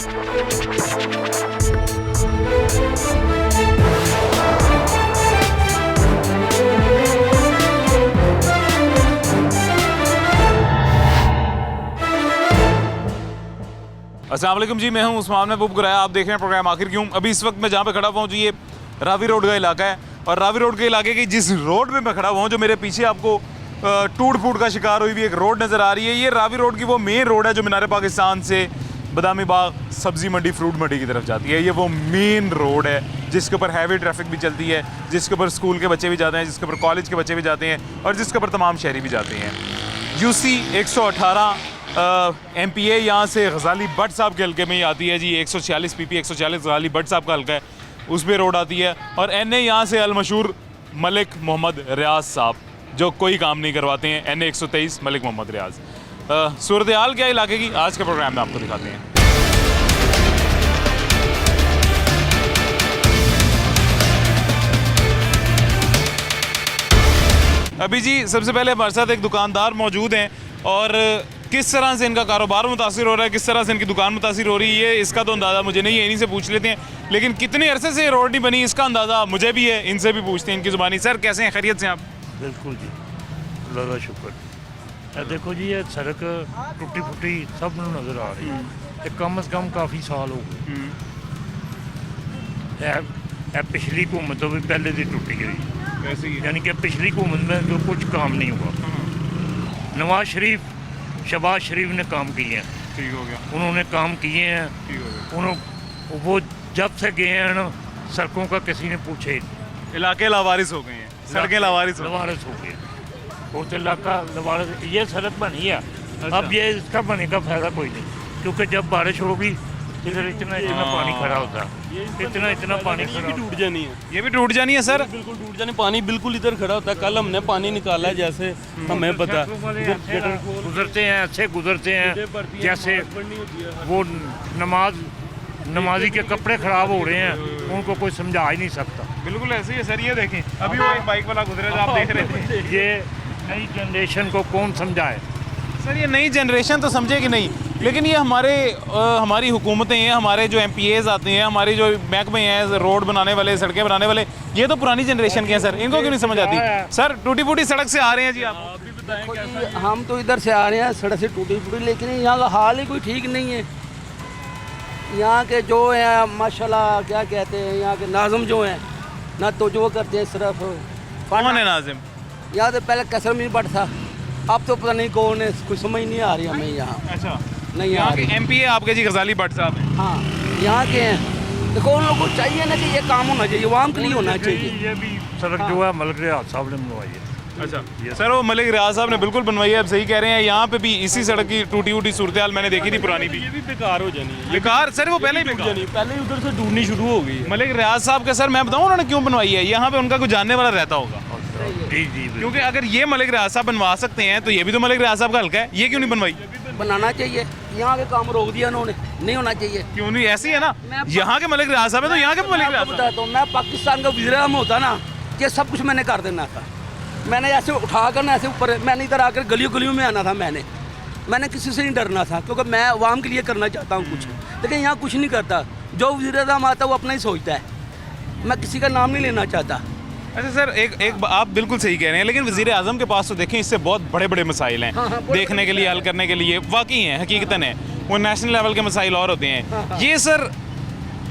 अस्सलाम वालेकुम जी, मैं हूं उस्मान महबूब गुराया। आप देख रहे हैं प्रोग्राम आखिर क्यों। अभी इस वक्त मैं जहां पे खड़ा हुआ हूं जी, ये रावी रोड का इलाका है। और रावी रोड के इलाके की जिस रोड पे मैं खड़ा हुआ हूं, जो मेरे पीछे आपको टूट फूट का शिकार हुई हुई एक रोड नज़र आ रही है, ये रावी रोड की वो मेन रोड है जो मीनार पाकिस्तान से बादामी बाग सब्जी मंडी फ्रूट मंडी की तरफ जाती है। ये वो मेन रोड है जिसके ऊपर हैवी ट्रैफिक भी चलती है, जिसके ऊपर स्कूल के बच्चे भी जाते हैं, जिसके ऊपर कॉलेज के बच्चे भी जाते हैं और जिसके ऊपर तमाम शहरी भी जाते हैं। UC 118 MPA यहाँ से गजाली भट्ट साहब के हल्के में ही आती है जी। 146 PP 146 गजाली भट्ट साहब का हल्का है, उस पर रोड आती है। और NA यहाँ से अलमशहूर मलिक मोहम्मद रियाज साहब, जो कोई काम नहीं करवाते हैं। NA 123 मलिक मोहम्मद रियाज। सूरत हाल क्या इलाके की आज के प्रोग्राम में आपको दिखाते हैं। अभी जी सबसे पहले हमारे साथ एक दुकानदार मौजूद हैं और किस तरह से इनका कारोबार मुतासिर हो रहा है, किस तरह से इनकी दुकान मुतासिर हो रही है, इसका तो अंदाज़ा मुझे नहीं है, इन्हीं से पूछ लेते हैं। लेकिन कितने अरसे से ये रोड नहीं बनी, इसका अंदाज़ा मुझे भी है, इनसे भी पूछते हैं इनकी ज़ुबानी। सर कैसे हैं, खैरियत से आप? बिल्कुल जी, अल्लाह का शुक्र। देखो जी, ये सड़क टुटी फुटी सब नूं नज़र आ रही है, ये कम से कम काफ़ी साल हो गए। पिछली हुकूमत तो भी पहले दी टुटी गई, यानी कि पिछली हुकूमत में जो कुछ काम नहीं हुआ। नवाज शरीफ शहबाज शरीफ ने काम किए हैं, ठीक हो गया, उन्होंने काम किए हैं। उन्होंने वो जब से गए हैं ना, सड़कों का किसी ने पूछे, इलाके लावारिस हो गए हैं, सड़कें लावारिस हो गए, और इलाका लावारिस। ये सड़क बनी है, अब ये इसका बनने का फायदा कोई नहीं, क्योंकि जब बारिश होगी इधर इतना पानी खड़ा होता है, इतना पानी खड़ा टूट जानी है, ये भी टूट जानी है सर, बिल्कुल टूट जानी। पानी बिल्कुल इधर खड़ा होता है। कल हमने पानी निकाला है, जैसे हमें पता गुजरते हैं, ऐसे गुजरते हैं जैसे वो नमाजी के कपड़े खराब हो रहे हैं, उनको कोई समझा ही नहीं सकता। बिल्कुल ऐसे ही है सर। ये देखें, अभी वो एक बाइक वाला गुजरे था, आप देख रहे थे। ये नई जनरेशन को कौन समझाए सर? ये नई जनरेशन तो समझेगी नहीं, लेकिन ये हमारी हुकूमतें हैं, हमारे जो MPAs आते हैं, हमारे जो महकमे हैं, रोड बनाने वाले, सड़कें बनाने वाले, ये तो पुरानी जनरेशन के हैं सर। इनको क्यों नहीं समझ आती? सर टूटी फूटी सड़क से आ रहे हैं जी आप भी बताएं। हम तो इधर से आ रहे हैं सड़क से टूटी फूटी, लेकिन यहाँ का हाल ही कोई ठीक नहीं है। यहाँ के जो हैं माशाल्लाह क्या कहते हैं, यहाँ के नाज़िम जो हैं ना तो जो करते हैं सिर्फ। कौन है नाज़िम? यहाँ तो पहले कसर में भट्ट था, अब तो पता नहीं कौन है, कुछ समझ नहीं आ रही हमें यहाँ। अच्छा, नहीं यहाँ आ के रही। MPA आपके जी गजाली भट्ट साहब हैं। हाँ, यहाँ के हैं। देखो उन लोगों को चाहिए ना कि ये काम होना चाहिए, आवाम के लिए होना चाहिए। ये भी सड़क जो है मलिक रियाज साहब ने बनवाई है। अच्छा सर, वो मलिक रियाज साहब ने बिल्कुल बनवाई है, अब सही कह रहे हैं। यहाँ पे भी इसी सड़क की टूटी फूटी सूरत हाल मैंने देखी थी, पुरानी भी। ये भी बेकार हो जानी है। बेकार सर, वो पहले ही बेकार, पहले ही उधर से टूटनी शुरू हो गई है। मलिक रियाज साहब का सर मैं बताऊँ उन्होंने क्यों बनवाई है, यहाँ पे उनका कोई जानने वाला रहता होगा। जी जी, क्योंकि अगर ये मलिक रियाज साहब बनवा सकते हैं तो ये भी तो मलिक रियाज साहब का हल्का है, ये क्यों नहीं बनवाई? बनाना चाहिए, यहाँ के काम रोक दिया उन्होंने, नहीं होना चाहिए। क्यों नहीं? ऐसी है ना, यहाँ के मलिक रियाज साहब है तो यहाँ के मलिक रियाज साहब। बताता हूँ, मैं पाकिस्तान का वज़ीर आज़म होता ना, ये सब कुछ मैंने कर देना था। मैंने ऐसे उठा कर ना ऐसे ऊपर, मैंने इधर आकर गलियों गलियों में आना था। मैंने किसी से नहीं डरना था, क्योंकि मैं आवाम के लिए करना चाहता हूँ कुछ। लेकिन यहाँ कुछ नहीं करता, जो वज़ीर आज़म आता है वो अपना ही सोचता है। मैं किसी का नाम नहीं लेना चाहता। अच्छा सर, एक आप बिल्कुल सही कह रहे हैं, लेकिन वज़ीर आज़म के पास तो देखें इससे बहुत बड़े बड़े मसाइल हैं। हाँ, देखने के लिए, हल करने के लिए वाकई हैं, हकीकतन है। वो नेशनल लेवल के मसाइल और होते हैं। ये सर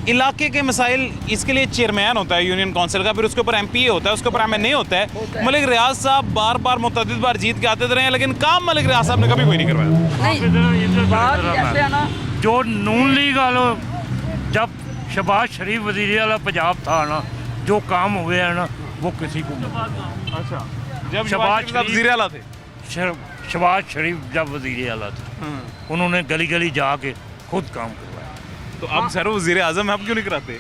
इलाके के मसाइल, इसके लिए चेयरमैन होता है यूनियन काउंसिल का, फिर उसके ऊपर MPA होता है, उसके ऊपर MNA होता है। मलिक रियाज साहब बार बार मुतअद्दिद बार जीत के आते रहे हैं, लेकिन काम मलिक रियाज साहब ने कभी कोई नहीं करवाया। बात ऐसे है ना, जो नून लीग वालों, जब शहबाज शरीफ वज़ीर आला पंजाब था ना, जो काम हुए हैं ना वो किसी को नहीं। अच्छा, जब शहबाज वज़ीर आला थे, शहबाज शरीफ जब वज़ीर आला थे, उन्होंने गली गली जाके खुद काम करवाया। तो अब सर वज़ीर आज़म अब क्यों नहीं कराते?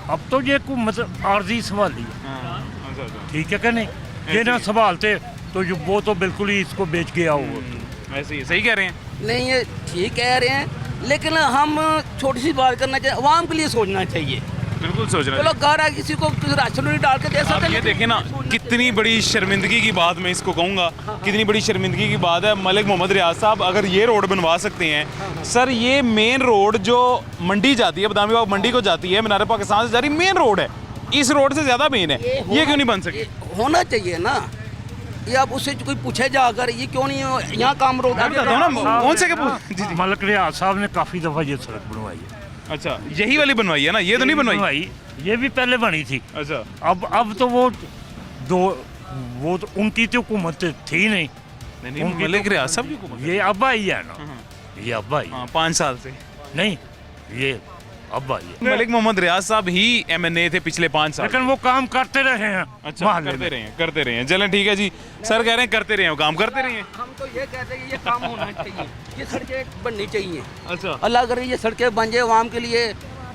अब तो ये मतलब आर्जी संभाली है, ठीक है कि नहीं? ये ना संभालते तो वो तो बिल्कुल ही इसको बेच गया होगा। ऐसे ही सही कह रहे हैं। नहीं ये ठीक कह रहे हैं, लेकिन हम छोटी सी बात करना चाहिए, आवाम के लिए सोचना चाहिए। बिल्कुल सोच रहे चलो हैं। घर है, किसी को राशन नहीं डाल के दे सकते अब ये देखें ना, कितनी बड़ी शर्मिंदगी की बात मैं इसको कहूँगा, कितनी बड़ी शर्मिंदगी की बात है। मलिक मोहम्मद रियाज साहब अगर ये रोड बनवा सकते हैं सर, ये मेन रोड जो मंडी जाती है, बदामी बाग मंडी को जाती है, मीनार पाकिस्तान से जा रही मेन रोड है, इस रोड से ज़्यादा मेन है, ये क्यों नहीं बन सके? होना चाहिए ना, ये अब उससे कोई पूछे जाकर ये क्यों नहीं यहाँ काम रोक मैं बताता हूँ ना, कौन से के जी जी। मलिक रियाज साहब ने काफ़ी दफ़ा ये सड़क बनवाई है। अच्छा, यही वाली बनवाई है ना, ये तो नहीं बनवाई? ये भी पहले बनी थी। अच्छा, अब तो वो तो उनकी तो हुकूमत थी नहीं। नहीं उनकी मलिक तो- रियाज साहब की हुकूमत है। ये अब आई है ना, ये अब आई हाँ, 5 साल से नहीं, ये अब आई है। मलिक मोहम्मद रियाज साहब ही MNA थे पिछले 5 साल। लेकिन वो काम करते रहे हैं। अच्छा, मोहल्ले करते रहे हैं। चलें ठीक है जी, सर कह रहे हैं करते रहे हैं, काम करते रहे हैं। हम तो ये कहते हैं कि ये काम होना चाहिए, ये सड़कें बननी चाहिए। अच्छा अल्लाह करे ये सड़कें बन जाए आवाम के लिए,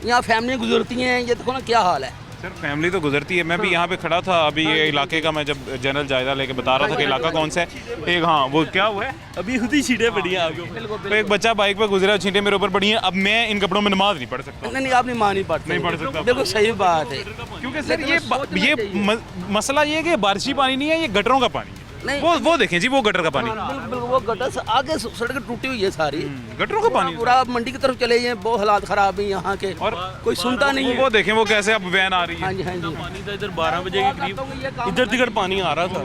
यहाँ फैमिली गुजरती हैं, ये देखो ना क्या हाल है। सर, फैमिली तो गुजरती है। मैं भी यहाँ पे खड़ा था अभी, ये इलाके का मैं जब जनरल जायजा लेके बता रहा था कि इलाका कौन सा है। एक हाँ, वो क्या हुआ है, अभी खुद ही छीटें पड़ी हैं आपको। तो एक बच्चा बाइक पे गुजरा, छींटे मेरे ऊपर पड़ी हैं। अब मैं इन कपड़ों में नमाज नहीं पढ़ सकता नहीं आप नहीं मानी पड़ते, नहीं पढ़ सकता। बिल्कुल सही बात है। क्योंकि सर लेकिन ये सोचना चाहिए। मसला ये है कि बारिशी पानी नहीं है, ये गटरों का पानी है। नहीं। वो देखें जी, वो गटर का पानी, बिल्कुल वो गटर से आगे सड़क टूटी हुई है सारी, गटरों का पानी। पूरा मंडी की तरफ चले गए, बहुत हालात खराब है यहाँ के, और कोई सुनता नहीं है। वो देखें वो कैसे अब वैन आ रही हाँ है। जी हाँ जी। पानी था इधर 12 बजे के करीब, इधर तिधर पानी आ रहा था,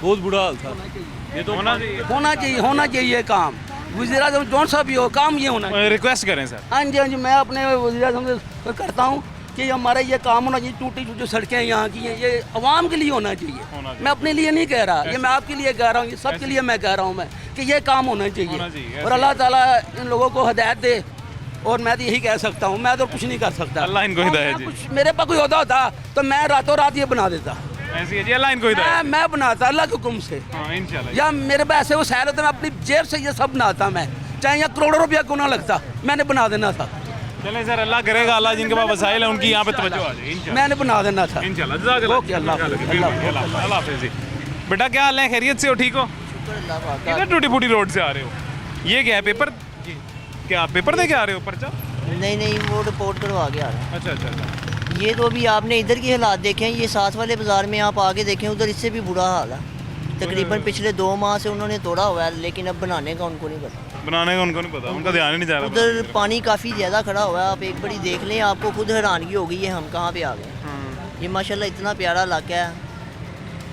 बहुत बुरा हाल था। ये तो होना चाहिए, होना चाहिए काम। वज़ीर-ए-आज़म जौन सा भी हो, काम ये होना चाहिए। रिक्वेस्ट करें सर। हाँ जी, मैं अपने वज़ीर-ए-आज़म से करता हूँ कि हमारा ये काम होना चाहिए। टूटी जो सड़कें यहाँ की हैं, ये अवाम के लिए होना चाहिए। मैं अपने लिए नहीं कह रहा, ये मैं आपके लिए कह रहा हूँ, ये सबके लिए मैं कह रहा हूँ मैं कि ये काम होना चाहिए। और अल्लाह ताला इन लोगों को हिदायत दे, और मैं तो यही कह सकता हूँ, मैं तो कुछ नहीं कर सकता। अल्लाह इनको हिदायत दे। मेरे पास कोई होता तो मैं रातों रात ये बना देता, ऐसी है जी, अल्लाह इनको हिदायत मैं बनाता अल्लाह के हुक्म से। दे। हाँ, इंशाल्लाह। या मेरे पास ऐसे वसाइल होते, मैं अपनी जेब से ये सब बनाता, मैं चाहे यहाँ करोड़ों रुपया क्यों ना लगता, मैंने बना देना था। चलें सर, अल्लाह करेगा, अल्लाह जिनके पास वसाइल है उनकी यहाँ पे तवज्जो आ जाए इंशाल्लाह। मैंने बना देना था। इंशाल्लाह, जज़ाकल्लाह। ओके, अल्लाह हाफ़िज़। अल्लाह हाफ़िज़ जी। बेटा क्या हाल है, खैरियत से हो, ठीक हो? इधर टूटी फूटी रोड से आ रहे हो, ये क्या है, पेपर? क्या पेपर दे के आ रहे हो, पर्चा? नहीं वो रिपोर्ट करवा के आ रहा अच्छा अच्छा अच्छा। है। ये तो अभी आपने इधर की हालात देखे हैं, ये साथ वाले बाज़ार में आप आगे देखें, उधर इससे भी बुरा हाल है। तकरीबन पिछले 2 माह से उन्होंने तोड़ा हुआ है, लेकिन अब बनाने का उनको नहीं पता। बनाने का उनको नहीं पता, उनका ध्यान ही नहीं जा रहा। उधर पानी काफ़ी ज़्यादा खड़ा हुआ है, आप एक बड़ी देख लें, आपको खुद हैरानगी होगी ये हम कहाँ पे आ गए। ये माशाल्लाह इतना प्यारा इलाका है,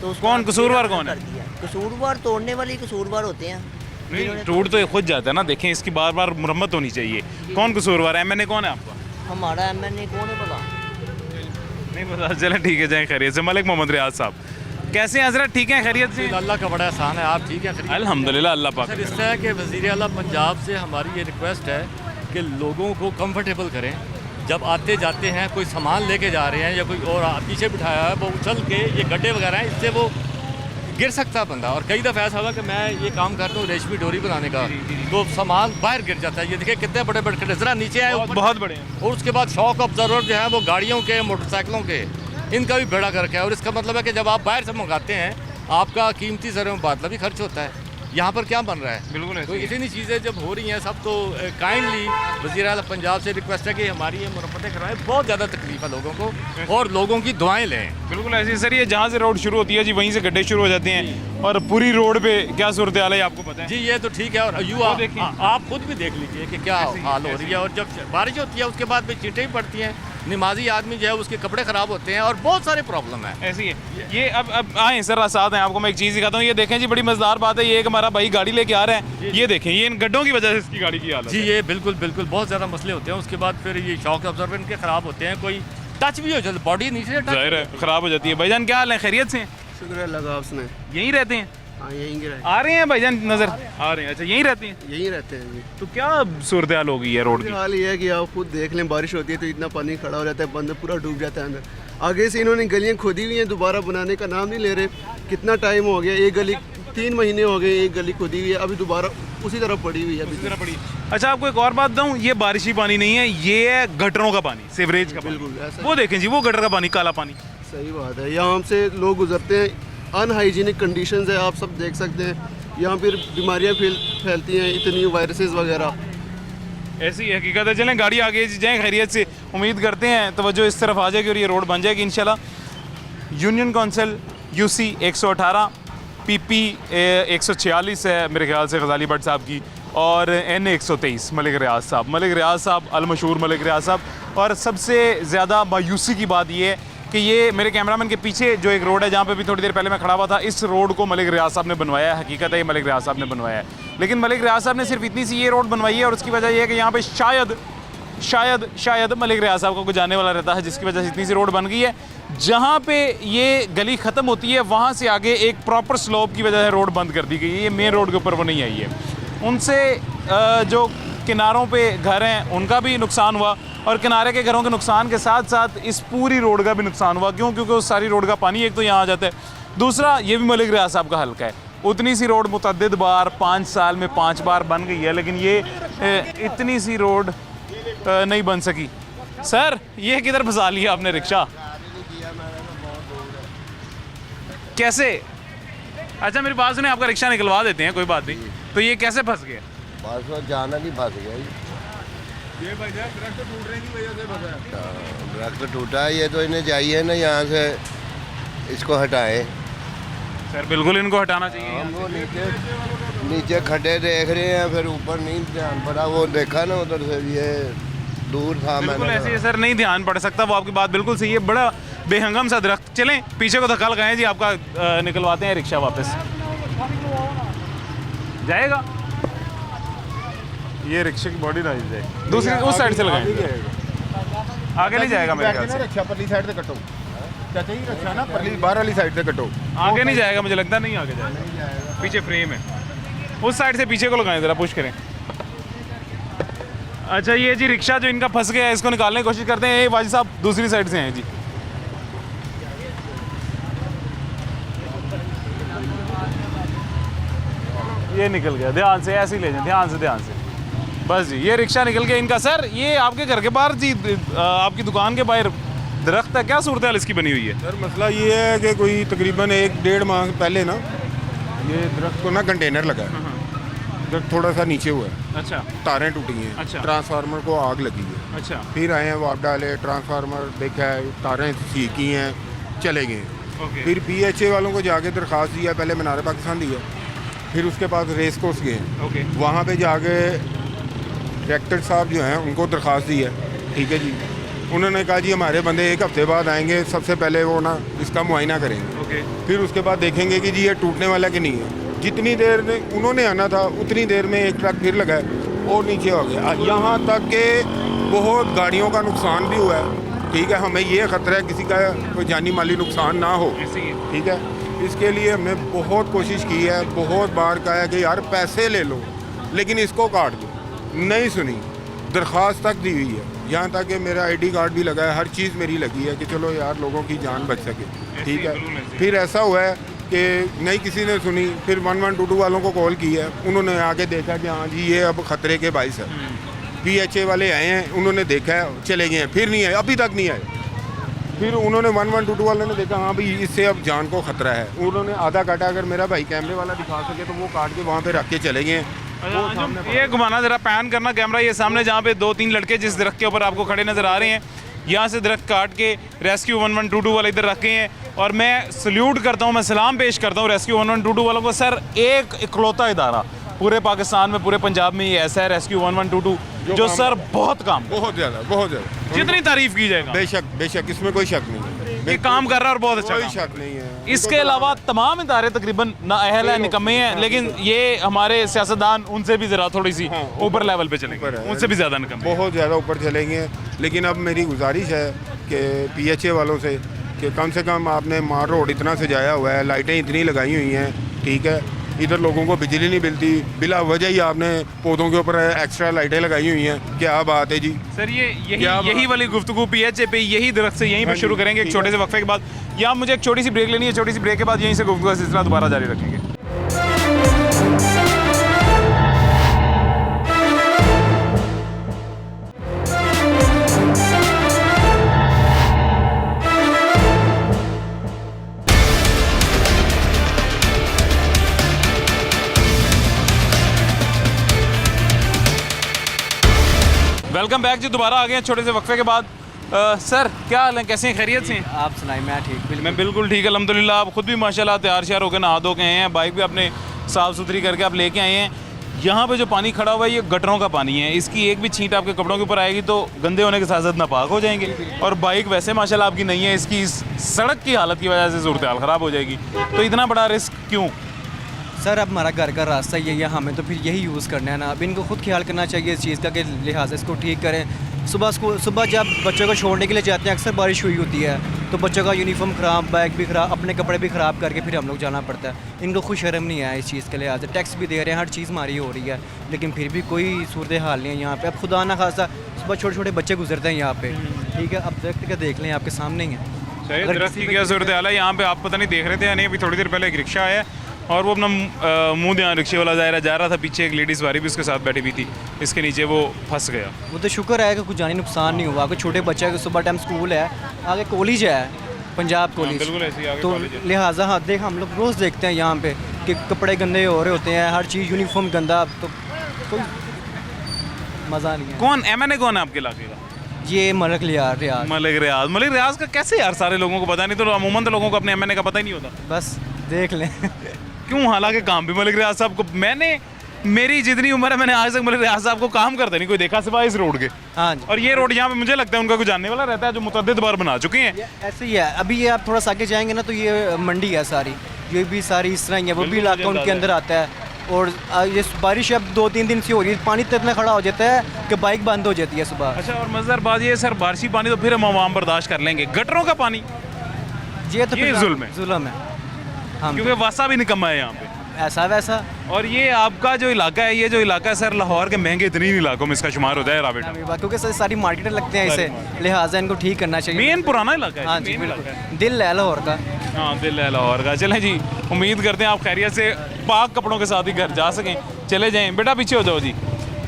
तो उसको कौन कसूरवार कौन है? कर दिया। कसूरवार तोड़ने वाले कसूरवार होते हैं। नहीं, टूट तो ये खुद जाता है ना, देखें इसकी बार बार मुरम्मत होनी चाहिए। कौन कसूरवार है? MNA कौन है आपका? हमारा MNA कौन है पता नहीं पता, चले ठीक है, जाए खैरियत से। मलिक मोहम्मद रियाज साहब कैसे हैं हजरत, ठीक हैं, खैरियत से? अल्लाह का बड़ा एहसान है, आप ठीक हैं? अल्हम्दुलिल्लाह, अल्लाह पाक। सर इस तरह के वज़ीर आला पंजाब से हमारी ये रिक्वेस्ट है कि लोगों को कंफर्टेबल करें। जब आते जाते हैं, कोई सामान लेके जा रहे हैं या कोई और पीछे बिठाया है, वो उछल के ये गड्ढे वगैरह हैं, इससे वो गिर सकता है बंदा। और कई दफ़ा ऐसा हुआ कि मैं ये काम करता हूँ रेशमी डोरी बनाने का, तो सामान बाहर गिर जाता है। ये देखिए कितने बड़े बड़े खड्डे, ज़रा नीचे आए ऊपर। बहुत बड़े हैं। और उसके बाद शॉक ऑब्जर्वर जो है वो गाड़ियों के, मोटरसाइकिलों के, इनका भी बेड़ा कर रखा है। और इसका मतलब है कि जब आप बाहर से मंगाते हैं, आपका कीमती ज़र मुबादला भी खर्च होता है। यहाँ पर क्या बन रहा है? बिल्कुल ऐसे तो ही है। इतनी चीज़ें जब हो रही हैं सब, तो काइंडली वज़ीर आला पंजाब से रिक्वेस्ट है कि हमारी ये मुरम्मतें कराएं। बहुत ज़्यादा तकलीफ है लोगों को, और लोगों की दुआएं लें। बिल्कुल ऐसी सर, ये जहाँ से रोड शुरू होती है जी, वहीं से गड्ढे शुरू हो जाते हैं, और पूरी रोड पे क्या सूरत हाल है आपको पता है? जी ये तो ठीक है, और यू आप खुद भी देख लीजिए कि क्या हाल हो रही है। और जब बारिश होती है उसके बाद भी चींटें भी पड़ती हैं, नमाजी आदमी जो है उसके कपड़े ख़राब होते हैं, और बहुत सारे प्रॉब्लम है। ऐसी है ये। अब आए सर, साथ हैं, आपको मैं एक चीज़ दिखाता हूँ। ये देखें जी, बड़ी मज़ेदार बात है, ये एक हमारा भाई गाड़ी लेके आ रहा है, ये देखें, ये इन गड्ढों की वजह से इसकी गाड़ी की हालत जी है। ये बिल्कुल बिल्कुल बहुत ज़्यादा मसले होते हैं। उसके बाद फिर ये शॉक ऑब्जर्वर इनके ख़राब होते हैं, कोई टच भी हो जाता है, बॉडी नीचे से जाहिर है ख़राब हो जाती है। भाईजान क्या हाल है, खैरियत से? शुक्र लगा उसने। यहीं रहते हैं? हाँ यहीं के रहे, आ रहे हैं भाईजान, नज़र आ रहे हैं। अच्छा, यहीं रहते हैं? यहीं रहते हैं जी। तो क्या सूरत हाल हो गई है रोड की? हाल ये है कि आप खुद देख लें, बारिश होती है तो इतना पानी खड़ा हो जाता है, बंदा पूरा डूब जाता है अंदर। आगे से इन्होंने गलियां खोदी हुई हैं, दोबारा बनाने का नाम नहीं ले रहे। कितना टाइम हो गया, एक गली 3 महीने हो गए, एक गली खोदी हुई है, अभी दोबारा उसी तरफ पड़ी हुई है अभी। उसी तरह पड़ी। अच्छा, आपको एक और बात दूं, ये बारिशी पानी नहीं है, ये है गटरों का पानी, सीवरेज का पानी। बिल्कुल ऐसा वो देखें जी, वो गटर का पानी, काला पानी। सही बात है। यहाँ से लोग गुजरते हैं, अनहाइजीनिक कंडीशंस है, आप सब देख सकते हैं। यहाँ फिर बीमारियाँ फैलती हैं, इतनी वायरसेस वगैरह। ऐसी हकीकत है। चलें गाड़ी आगे जाएँ खैरियत से, उम्मीद करते हैं तवज्जो इस तरफ आ जाएगी और ये रोड बन जाएगी इंशाल्लाह। यूनियन काउंसिल UC 118, PP 146 है मेरे ख्याल से गजाली भट्ट साहब की, और NA 123 मलिक रियाज साहब अलमशहूर मलिक रियाज साहब। और सबसे ज़्यादा मायूसी की बात ये है कि ये मेरे कैमरामैन के पीछे जो एक रोड है जहाँ पे भी थोड़ी देर पहले मैं खड़ा हुआ था, इस रोड को मलिक रियाज साहब ने बनवाया है। हकीकत है ये मलिक रियाज साहब ने बनवाया है, लेकिन मलिक रियाज साहब ने सिर्फ इतनी सी ये रोड बनवाई है और उसकी वजह यह है कि यहाँ पे शायद मलिक रियाज साहब का कोई जाने वाला रहता है, जिसकी वजह से इतनी सी रोड बन गई है। जहाँ पे ये गली ख़त्म होती है वहाँ से आगे एक प्रॉपर स्लोप की वजह से रोड बंद कर दी गई है। ये मेन रोड के ऊपर वो नहीं आई है। उनसे जो किनारों पे घर हैं उनका भी नुकसान हुआ, और किनारे के घरों के नुकसान के साथ साथ इस पूरी रोड का भी नुकसान हुआ। क्यों? क्योंकि उस सारी रोड का पानी एक तो यहाँ आ जाता है, दूसरा ये भी मलिक रियाज साहब का हल्का है। उतनी सी रोड मुतअद्दिद बार 5 साल में 5 बार बन गई है, लेकिन ये इतनी सी रोड नहीं बन सकी। सर ये किधर फंसा लिया आपने रिक्शा? कैसे? अच्छा मेरी बात सुने, आपका रिक्शा निकलवा देते हैं, कोई बात नहीं। तो ये कैसे फंस गया? बस वो जाना नहीं फंस गया ये भाई दरख्त टूटने की वजह से फंसा है। दरख्त टूटा है, ये तो इन्हें चाहिए ना यहाँ से इसको हटाएं। सर बिल्कुल इनको हटाना चाहिए। हम वो नीचे खड्डे देख रहे हैं, फिर ऊपर नहीं ध्यान पड़ा, वो देखा ना उधर से, ये दूर था। बिल्कुल मैंने ऐसे सर नहीं ध्यान पड़ सकता, वो आपकी बात बिल्कुल सही है। बड़ा बेहंगम सा दरख्त। चलें पीछे को धक्का लगाएं जी, आपका निकलवाते हैं रिक्शा वापस। जाएगा ये रिक्शे की बॉडी ना जाए, दूसरी उस साइड से लगाएं। आगे नहीं जाएगा मेरे ख्याल से। रक्षा परली साइड से कटो, चाचा जी रक्षा ना परली बाहर वाली साइड से कटो। आगे नहीं जाएगा, मुझे लगता नहीं आगे जाएगा। पीछे फ्रेम है, उस साइड से पीछे को लगाएं, ज़रा पुश करें। अच्छा ये जी रिक्शा जो इनका फंस गया है, इसको निकालने की कोशिश करते हैं। ये वाजी साहब दूसरी साइड से हैं जी। ये निकल गया, ध्यान से ऐसे ही ले जाए, ध्यान से बस जी। ये रिक्शा निकल गया इनका। सर ये आपके घर के बाहर जी, आपकी दुकान के बाहर दरख्त है, क्या सूरत हाल इसकी बनी हुई है? सर मसला ये है कि कोई तकरीबन 1-1.5 माह पहले ना ये दरख्त को ना कंटेनर लगा है, दरख्त थोड़ा सा नीचे हुआ है, अच्छा तारें टूटी हैं, अच्छा। ट्रांसफार्मर को आग लगी है। अच्छा फिर आए हैं, वाप डाले, ट्रांसफार्मर देखा है, तारें सीखी हैं, चले गए। ओके फिर PHA वालों को जाके दरख्वास्त दिया, पहले मीनार पाकिस्तान दिया, फिर उसके बाद रेस कोर्स गए, ओके वहाँ पे जाके डायरेक्टर साहब जो हैं उनको दरख्वास्त दी है। ठीक है जी, उन्होंने कहा जी हमारे बंदे 1 हफ्ते बाद आएंगे, सबसे पहले वो ना इसका मुआयना करेंगे, ओके फिर उसके बाद देखेंगे कि जी ये टूटने वाला कि नहीं है। जितनी देर में उन्होंने आना था उतनी देर में एक ट्रक फिर लगा है और नीचे हो गया। यहाँ तक कि बहुत गाड़ियों का नुकसान भी हुआ है। ठीक है, हमें ये ख़तरा है किसी का कोई जानी माली नुकसान ना हो। ठीक है, इसके लिए हमने बहुत कोशिश की है, बहुत बार कहा है कि यार पैसे ले लो लेकिन इसको काट दो, नहीं सुनी। दरख्वास्त तक दी हुई है, यहाँ तक कि मेरा ID कार्ड भी लगा है, हर चीज़ मेरी लगी है कि चलो यार लोगों की जान बच सके। ठीक है, फिर ऐसा हुआ है कि नहीं किसी ने सुनी, फिर 1122 वालों को कॉल की है, उन्होंने आके देखा कि हाँ जी ये अब ख़तरे के बाइस है। PHA वाले आए हैं, उन्होंने देखा है, चले गए हैं, फिर नहीं आए, अभी तक नहीं आए। फिर उन्होंने 1122 वाले ने देखा हाँ भाई इससे अब जान को ख़तरा है, उन्होंने आधा काटा। अगर मेरा भाई कैमरे वाला दिखा सके तो वो काट के वहाँ पे रख के चले गए हैं। वो सामने ये घुमाना जरा पैन करना कैमरा, ये सामने जहाँ पे 2-3 लड़के जिस दरख्त के ऊपर आपको खड़े नज़र आ रहे हैं, यहाँ से दरख्त काट के रेस्क्यू 1122 वाले इधर रखे हैं। और मैं सल्यूट करता हूँ, मैं सलाम पेश करता हूँ रेस्क्यू 1122 वालों को। सर एक इकलौता इदारा पूरे पाकिस्तान में, पूरे पंजाब में ये ऐसा है रेस्क्यू 1122 जो सर बहुत ज़्यादा जितनी तारीफ की जाएगा। बेशक इसमें कोई शक नहीं है, ये काम कर रहा है और बहुत अच्छा कोई काम। शक नहीं है। इसके अलावा तमाम इदारे तकरीबन नाअहल है, निकम्मे हैं, लेकिन ये हमारे सियासतदान उनसे भी ज़रा थोड़ी सी ऊपर लेवल पे चलेंगे, उनसे भी ज़्यादा निकम्मे, बहुत ज़्यादा ऊपर चलेंगे। लेकिन अब मेरी गुजारिश है कि PHA वालों से कि कम से कम आपने मार रोड इतना सजाया हुआ है, लाइटें इतनी लगाई हुई हैं, ठीक है, इधर लोगों को बिजली नहीं मिलती, बिला वजह ही आपने पौधों के ऊपर एक्स्ट्रा लाइटें लगाई हुई हैं, क्या बात है जी। सर यही वाली गुफ्तगू PHA पे यही दरख्त से यहीं पे शुरू करेंगे एक छोटे से वक्फे के बाद, या मुझे एक छोटी सी ब्रेक लेनी है, छोटी सी ब्रेक के बाद यहीं से गुफ्तगू का सिलसिला दोबारा जारी रखेंगे। वेलकम बैक जी, दोबारा आ गए हैं छोटे से वक्फे के बाद। सर क्या हाल है, कैसे हैं, खैरियत से हैं? आप सुनाइए। मैं ठीक, बिल्कुल मैं बिल्कुल ठीक अल्हम्दुलिल्लाह। आप खुद भी माशाल्लाह तैयार श्यार होकर नहा धो के आए हैं, बाइक भी अपने साफ़ सुथरी करके आप लेके आए हैं। यहाँ पे जो पानी खड़ा हुआ है ये गटरों का पानी है, इसकी एक भी छींट आपके कपड़ों के ऊपर आएगी तो गंदे होने के साथ साथ नापाक हो जाएंगे। और बाइक वैसे माशाल्लाह आपकी नहीं है, इसकी इस सड़क की हालत की वजह से सूरत हाल ख़राब हो जाएगी। तो इतना बड़ा रिस्क क्यों? सर अब हमारा घर का रास्ता ही है या हमें तो फिर यही यूज़ करना है ना। अब इनको खुद ख्याल करना चाहिए इस चीज़ का कि लिहाजा इसको ठीक करें। सुबह जब बच्चों को छोड़ने के लिए जाते हैं अक्सर बारिश हुई होती है तो बच्चों का यूनिफॉर्म ख़राब, बैग भी ख़राब, अपने कपड़े भी ख़राब करके फिर हम लोग जाना पड़ता है। इनको खुद शर्म नहीं है इस चीज़ के लिहाज, टैक्स भी दे रहे हैं, हर चीज़ हमारी हो रही है, लेकिन फिर भी कोई सूरत हाल नहीं है यहाँ पे। अब खुदा ना खासा सुबह छोटे छोटे बच्चे गुजरते हैं यहाँ पे, ठीक है। अब देख लें आपके सामने ही है। दरख्त की क्या सूरत हाल है यहाँ पे, आप पता नहीं देख रहे थे या नहीं, अभी थोड़ी देर पहले एक रिक्शा आया और वो अपना मुंह ध्यान रिक्शे वाला जा रहा था, पीछे एक लेडीज़ वारी भी उसके साथ बैठी हुई थी, इसके नीचे वो फंस गया। वो तो शुक्र है कि कुछ जानी नुकसान नहीं हुआ। कोई छोटे बच्चे के सुबह टाइम स्कूल है, आगे कॉलेज है, पंजाब कॉलेज, बिल्कुल ऐसे ही आगे तो कॉलेज है। लिहाजा हाँ देख हम लोग रोज़ देखते हैं यहाँ पे कि कपड़े गंदे हो रहे होते हैं, हर चीज़ यूनिफॉर्म गंदा, तो कोई मज़ा नहीं है। कौन MNA कौन है आपके इलाके का? ये मलिक रियाज का कैसे यार सारे लोगों को पता नहीं, तो अमूमन तो लोगों को अपने MNA का पता ही नहीं होता। बस देख लें क्यों? हालांकि काम भी मलिक रियाज साहब को, मेरी जितनी उम्र है मैंने आज तक मलिक रियाज साहब को काम करते नहीं कोई देखा सिवाय इस रोड के। हाँ जी। और ये रोड यहाँ पे मुझे लगता है उनका कोई जानने वाला रहता है जो मुतअद्दिद बार बना चुके हैं। ऐसे ही है। अभी ये आप थोड़ा सा आगे जाएंगे ना तो ये मंडी है सारी, ये भी सारी इस तरह ही है, वो भी इलाका उनके अंदर आता है। और ये बारिश अब 2-3 दिन से हो रही है, पानी तो इतना खड़ा हो जाता है कि बाइक बंद हो जाती है सुबह। अच्छा, और मज़ेदार बात ये सर, बारिशी पानी तो फिर हम आवाम बर्दाश्त कर लेंगे, गटरों का पानी ये तो ये जुल्म है, हाँ, क्योंकि वासा भी निकम्मा है यहाँ पे ऐसा वैसा। और ये आपका जो इलाका है, ये जो इलाका है सर, लाहौर के महंगे तरीन इलाकों में इसका शुमार होता है रावेटा, क्योंकि सारी मार्केटें लगते हैं इसे, लिहाजा इनको ठीक करना चाहिए। मेन पुराना इलाका है। हाँ जी बिल्कुल, दिल है लाहौर का। हाँ दिल है लाहौर का। चलें जी, उम्मीद करते हैं आप खैरियत से पाक कपड़ों के साथ ही घर जा सकें। चले जाएं, बेटा पीछे हो जाओ जी।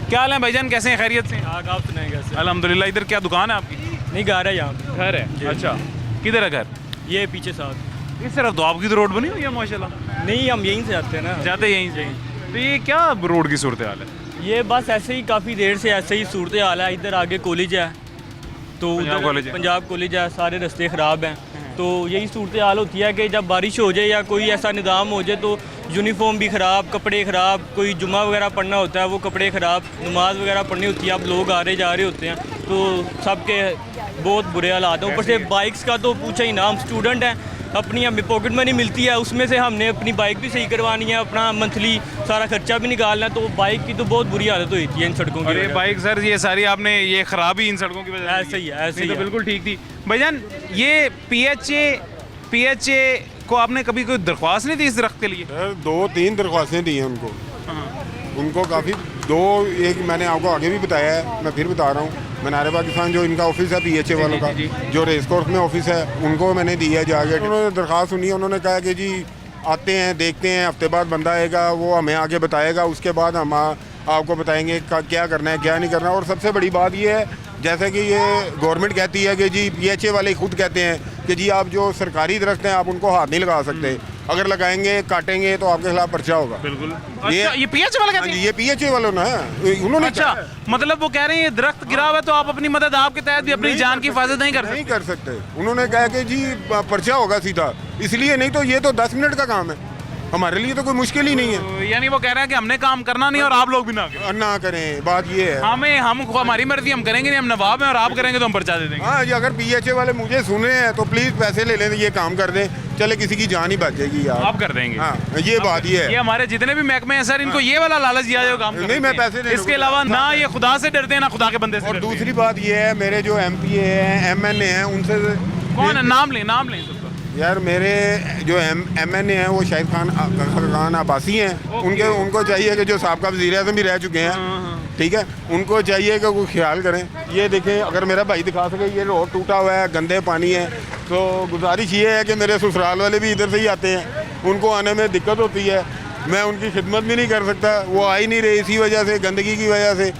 क्या हाल है भाईजान, कैसे हैं, खैरियत से? आप सुनाएं कैसे? अल्हम्दुलिल्लाह। इधर क्या दुकान है आपकी? नहीं, घर है यहाँ पे। घर है, अच्छा। किधर है घर? ये पीछे साथ। इस तरफ तो आपकी तो रोड बनी हुई है माशाल्लाह। नहीं, हम यहीं से आते हैं ना। जाते यहीं से। तो ये क्या रोड की सूरत हाल है? ये बस ऐसे ही काफ़ी देर से ऐसे ही सूरत हाल है। इधर आगे कॉलेज है तो पंजाब कॉलेज है, सारे रास्ते ख़राब हैं, तो यही सूरत हाल होती है कि जब बारिश हो जाए या कोई ऐसा निज़ाम हो जाए तो यूनिफॉर्म भी ख़राब, कपड़े ख़राब, कोई जुम्मा वगैरह पढ़ना होता है वो कपड़े ख़राब, नमाज वगैरह पढ़नी होती है, अब लोग आ रहे जा रहे होते हैं, तो सबके बहुत बुरे हालात हैं। ऊपर से बाइक्स का तो पूछा ही ना, हम स्टूडेंट हैं, अपनी हमें पॉकेट मनी मिलती है, उसमें से हमने अपनी बाइक भी सही करवानी है, अपना मंथली सारा खर्चा भी निकालना है, तो बाइक की तो बहुत बुरी हालत हुई थी इन सड़कों की। और ये बाइक सर, ये सारी आपने ये खराबी इन सड़कों की वजह से? ऐसे ही है, ऐसे ही तो बिल्कुल ठीक थी। भाईजान ये PHA को आपने कभी कोई दरख्वास्त नहीं दी इस दरख्त के लिए? सर 2-3 दरख्वास्तें दी हैं उनको। उनको काफ़ी एक मैंने आपको आगे भी बताया है, मैं फिर बता रहा हूँ। मनारे पाकिस्तान जो इनका ऑफिस है PHA वालों का, जो रेस कोर्स में ऑफिस है, उनको मैंने दिया है जाके। उन्होंने दरख्वास्त सुनी, उन्होंने कहा कि जी आते हैं, देखते हैं, हफ्ते बाद बंदा आएगा, वो हमें आगे बताएगा, उसके बाद हम आपको बताएंगे क्या करना है क्या नहीं करना। और सबसे बड़ी बात ये है, जैसे कि ये गवर्नमेंट कहती है कि जी PHA वाले खुद कहते हैं कि जी आप जो सरकारी दरख्त हैं आप उनको हाथ नहीं लगा सकते, अगर लगाएंगे काटेंगे तो आपके खिलाफ पर्चा होगा। बिल्कुल। अच्छा, ये PHA वाले कहते हैं? ये PHA वालों ना उन्होंने। अच्छा, मतलब वो कह रहे हैं ये दरख्त गिरा हुआ है तो आप अपनी मदद आपके तहत भी अपनी जान की हिफाजत नहीं कर सकते। उन्होंने कहा कि जी पर्चा होगा सीधा, इसलिए नहीं तो ये तो 10 मिनट का काम है, हमारे लिए तो कोई मुश्किल ही नहीं है। यानी वो कह रहे हैं कि हमने काम करना नहीं और आप लोग भी ना करें। बात ये है, हमारी मर्जी, हम करेंगे नहीं, हम नवाब हैं, और आप करेंगे तो हम पर्चा दे देंगे। हाँ जी, अगर PHA वाले मुझे सुन रहे हैं तो प्लीज़ पैसे ले लें, ये काम कर दें, चले किसी की जान ही बच जाएगी यार। आप कर देंगे? हाँ, ये बात ये है। ये हमारे जितने भी महकमे हैं सर, इनको ये वाला लालच दिया जाए काम नहीं, मैं पैसे दे, इसके अलावा ना ये खुदा से डरते हैं ना खुदा के बंदे से। और दूसरी बात ये है, मेरे जो MPA हैं, MNA हैं, उनसे कौन है? नाम लें यार। मेरे जो MNA हैं वो शाहिद खान अब्बासी हैं, उनको चाहिए कि जो साबका वज़ीर-ए-आज़म भी रह चुके हैं, ठीक है, उनको चाहिए कि वो ख्याल करें। ये देखें, अगर मेरा भाई दिखा सके, ये रोड टूटा हुआ है, गंदे पानी है, तो गुजारिश ये है कि मेरे ससुराल वाले भी इधर से ही आते हैं, उनको आने में दिक्कत होती है, मैं उनकी खिदमत भी नहीं कर सकता, वो आ ही नहीं रहे इसी वजह से, गंदगी की वजह से।